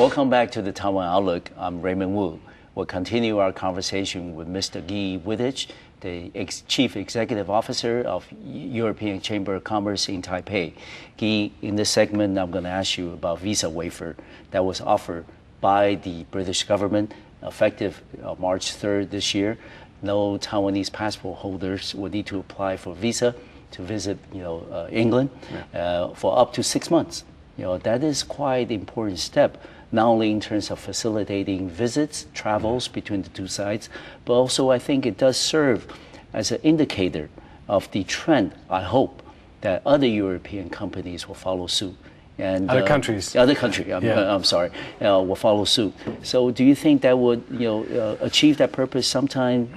Welcome back to the Taiwan Outlook. I'm Raymond Wu. We'll continue our conversation with Mr.紀維德, the Chief Executive Officer of European Chamber of Commerce in Taipei. Guy, in this segment, I'm going to ask you about visa waiver that was offered by the British government effective March 3rd this year. No Taiwanese passport holders will need to apply for visa to visit, England for up to 6 months. That is quite an important step, not only in terms of facilitating visits, travels between the two sides, but also I think it does serve as an indicator of the trend, I hope, that other European companies will follow suit. And other countries. Will follow suit. So do you think that would, achieve that purpose sometime,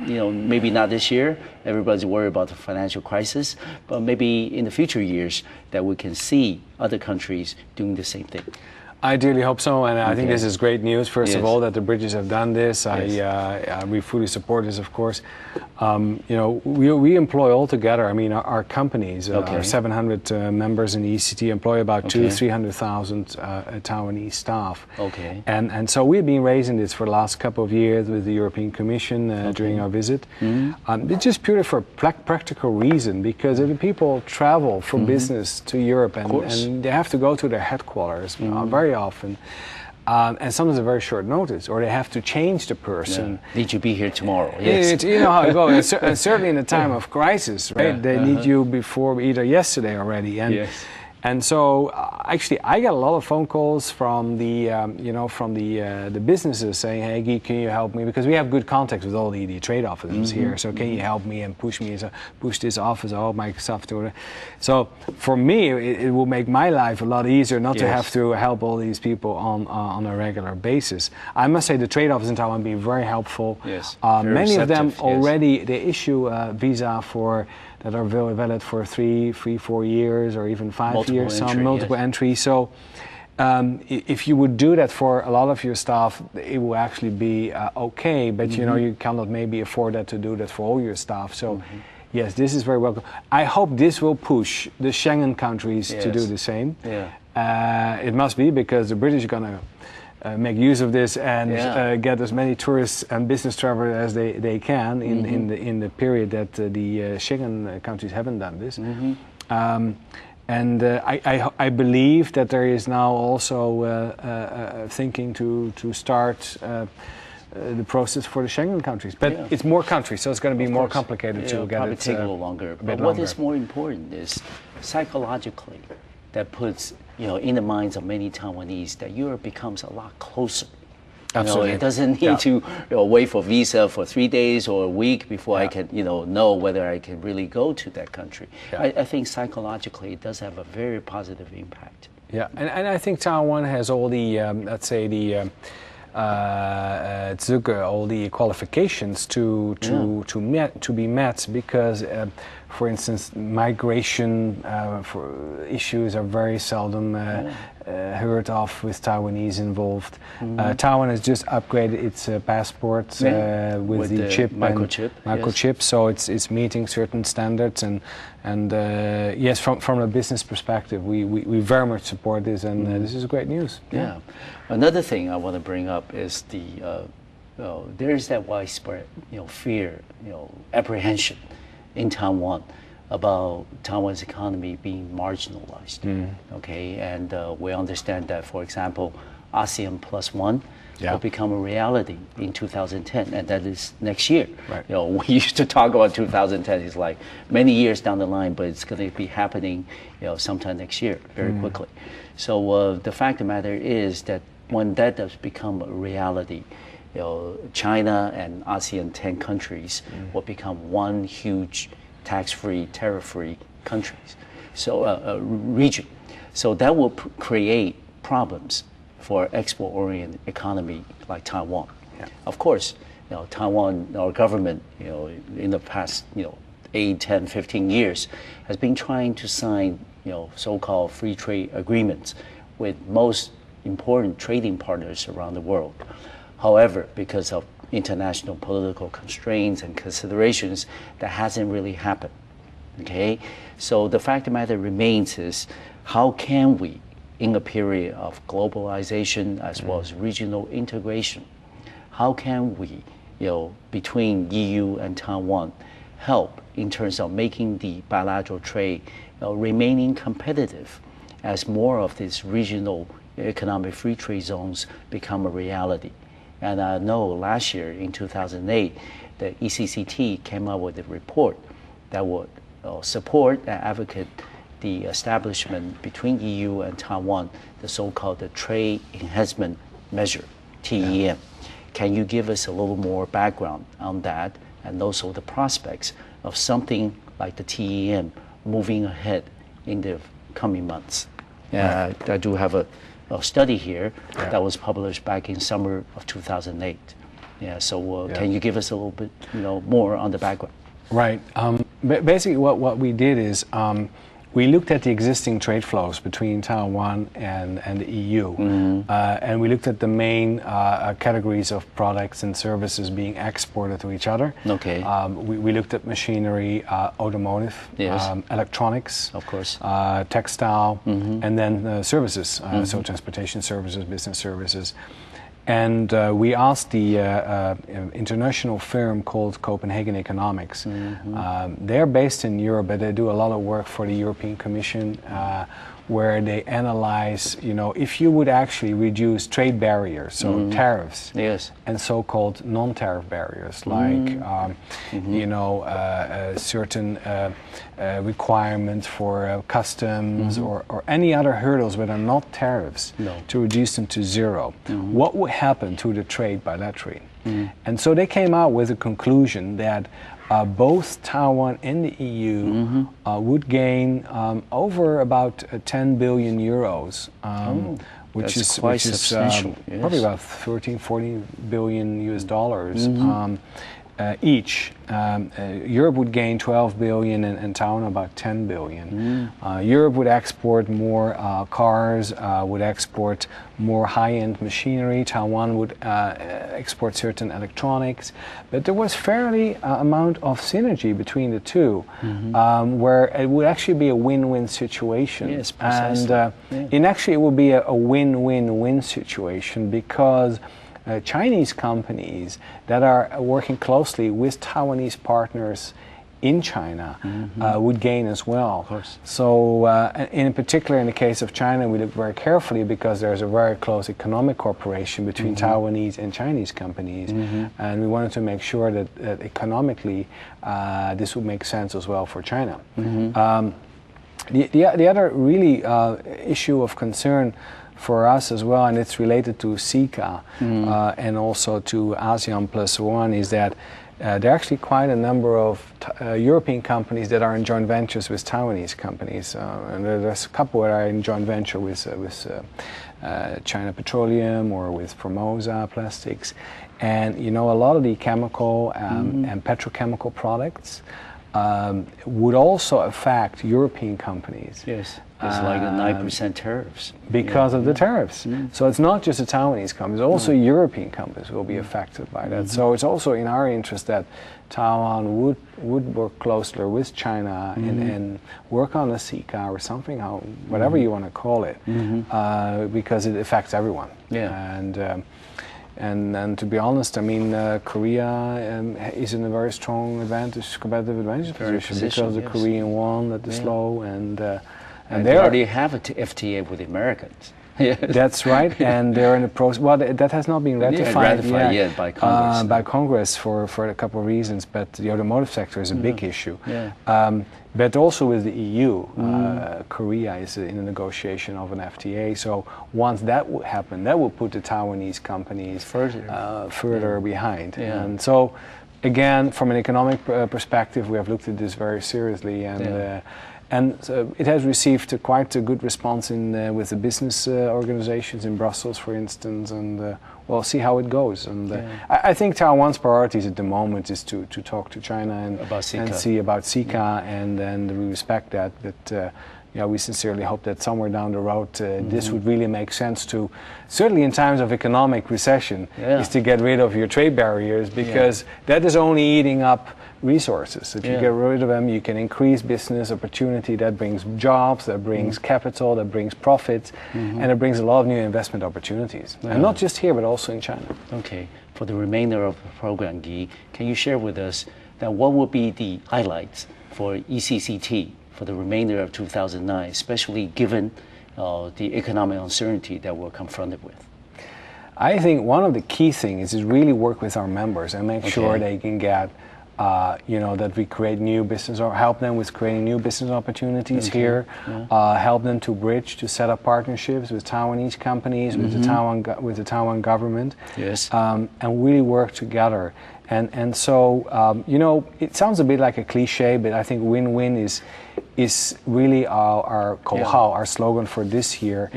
maybe not this year, everybody's worried about the financial crisis, but maybe in the future years that we can see other countries doing the same thing? I dearly hope so, and I think this is great news, first of all, that the British have done this. We fully support this, of course. We employ altogether, our companies, our 700 members in the ECT employ about 300,000 Taiwanese staff. Okay. And so we've been raising this for the last couple of years with the European Commission during our visit. It's just purely for a practical reason, because if people travel for business to Europe and they have to go to their headquarters very often, and sometimes a very short notice, or they have to change the person. Need you be here tomorrow? Yes. You know how it goes. And certainly in a time of crisis, right? They need you before either yesterday already. And so, actually, I get a lot of phone calls from the, the businesses saying, "Hey, Guy, can you help me?" Because we have good contacts with all the trade offices here. So, can you help me and push me? So push this office, all my stuff to it. So, for me, it will make my life a lot easier not to have to help all these people on a regular basis. I must say, the trade office in Taiwan been very helpful. Yes. Many of them already they issue a visa that are valid for 3, 4 years, or even 5 years, multiple entry. So if you would do that for a lot of your staff, it will actually be okay, but you cannot maybe afford to do that for all your staff. So yes, this is very welcome. I hope this will push the Schengen countries to do the same. It must be, because the British are going to make use of this and get as many tourists and business travelers as they can in the period that the Schengen countries haven't done this. And I believe that there is now also thinking to start the process for the Schengen countries, but it's more countries, so it's going to be more complicated to get it. Take a little longer. But what is more important is psychologically that puts in the minds of many Taiwanese that Europe becomes a lot closer. Absolutely. It doesn't need to wait for visa for 3 days or a week before I can know whether I can really go to that country. I think psychologically it does have a very positive impact. Yeah, and I think Taiwan has all the let's say the all the qualifications to be met, because for instance, migration for issues are very seldom heard of with Taiwanese involved. Taiwan has just upgraded its passport with the chip microchip, so it's meeting certain standards, and yes, from a business perspective, we very much support this, and this is great news. Another thing I want to bring up is there is that widespread fear, apprehension in Taiwan about Taiwan's economy being marginalized. Okay, and we understand that, for example, ASEAN +1 will become a reality in 2010, and that is next year. Right. We used to talk about 2010. It's like many years down the line, but it's going to be happening, sometime next year, very quickly. So the fact of the matter is that when that does become a reality, China and ASEAN 10 countries will become one huge tax-free, tariff-free countries, so region. So that will create problems for export-oriented economy like Taiwan. Of course, Taiwan, our government, in the past, 8, 10, 15 years, has been trying to sign, so-called free trade agreements with most important trading partners around the world. However, because of international political constraints and considerations, that hasn't really happened. Okay, so the fact of the matter remains is, how can we in a period of globalization as well as regional integration, how can we, between EU and Taiwan, help in terms of making the bilateral trade remaining competitive as more of these regional economic free trade zones become a reality? And I know last year in 2008, the ECCT came up with a report that would support and advocate the establishment between EU and Taiwan, the so-called the Trade Enhancement Measure, TEM. Can you give us a little more background on that and also the prospects of something like the TEM moving ahead in the coming months? I do have a study here that was published back in summer of 2008. Can you give us a little bit more on the background? Right. Basically, what we did is we looked at the existing trade flows between Taiwan and the EU, and we looked at the main categories of products and services being exported to each other. Okay. We looked at machinery, automotive, electronics, of course, textile, and then services, so transportation services, business services. And we asked the international firm called Copenhagen Economics. They're based in Europe, but they do a lot of work for the European Commission, where they analyze, if you would actually reduce trade barriers, so tariffs, and so-called non-tariff barriers, like, certain requirements for customs or any other hurdles that are not tariffs, to reduce them to zero. What would happen to the trade by that trade? And so they came out with a conclusion that both Taiwan and the EU would gain over about 10 billion euros, which is substantial. Probably about 14 billion US dollars each. Europe would gain 12 billion and Taiwan about 10 billion. Europe would export more cars, would export more high-end machinery. Taiwan would export certain electronics. But there was fairly amount of synergy between the two, where it would actually be a win-win situation. Yes, precisely. And actually it would be a win-win-win situation, because Chinese companies that are working closely with Taiwanese partners in China would gain as well. Of course. So in particular in the case of China, we look very carefully because there's a very close economic cooperation between Taiwanese and Chinese companies, and we wanted to make sure that economically this would make sense as well for China. The other really issue of concern for us as well, and it's related to CICA and also to ASEAN Plus One, is that there are actually quite a number of European companies that are in joint ventures with Taiwanese companies. And there's a couple that are in joint venture with China Petroleum or with Formosa Plastics. And a lot of the chemical and petrochemical products would also affect European companies. Yes. It's like a 9% tariffs. Because of the tariffs. So it's not just the Taiwanese companies, also European companies will be affected by that. So it's also in our interest that Taiwan would work closer with China and work on a CICA or something, whatever you want to call it, because it affects everyone. And to be honest, I mean, Korea is in a very strong competitive advantage position because the Korean won that is low, and they already have an FTA with the Americans. That's right, and they're in the process. Well, that has not been ratified yet by Congress. By Congress for a couple of reasons, but the automotive sector is a big issue. But also with the EU, Korea is in a negotiation of an FTA. So once that would happen, that would put the Taiwanese companies further behind. And so, again, from an economic perspective, we have looked at this very seriously, and it has received quite a good response with the business organizations in Brussels, for instance, and we'll see how it goes. And I think Taiwan's priorities at the moment is to talk to China and see about CICA, and then we respect that. But we sincerely hope that somewhere down the road this would really make sense to, certainly in times of economic recession, is to get rid of your trade barriers, because that is only eating up resources. If you get rid of them, you can increase business opportunity. That brings jobs, that brings capital, that brings profits, and it brings a lot of new investment opportunities. And not just here, but also in China. Okay. For the remainder of the program, Guy, can you share with us that what will be the highlights for ECCT for the remainder of 2009, especially given the economic uncertainty that we're confronted with? I think one of the key things is really work with our members and make sure they can get, that we create new business or help them with creating new business opportunities here, help them to bridge, to set up partnerships with Taiwanese companies, with the Taiwan government, and really work together. And so, it sounds a bit like a cliche, but I think win-win is really our kohao, our slogan for this year.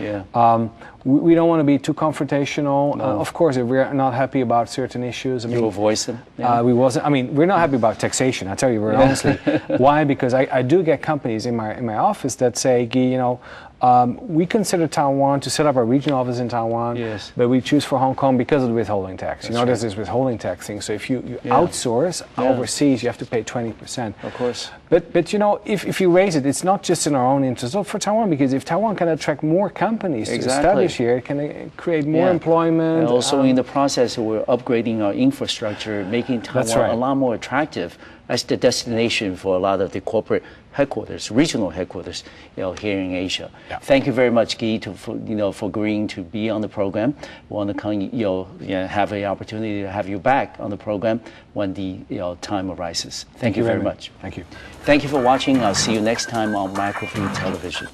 We don't want to be too confrontational. No. Of course, if we're not happy about certain issues, you will voice them. We're not happy about taxation. I tell you very honestly. Why? Because I do get companies in my office that say, Guy, we consider Taiwan to set up a regional office in Taiwan, but we choose for Hong Kong because of the withholding tax. There's this withholding tax thing. So if you outsource overseas, you have to pay 20%. Of course. But if you raise it, it's not just in our own interest, not for Taiwan, because if Taiwan can attract more companies to establish here, it can create more employment. And also in the process, we're upgrading our infrastructure, making Taiwan a lot more attractive as the destination for a lot of the corporate headquarters, regional headquarters, here in Asia. Thank you very much, Guy, for agreeing to be on the program. We want to have an opportunity to have you back on the program when the time arises. Thank you very much. Thank you. Thank you for watching. I'll see you next time on Microfeed Television.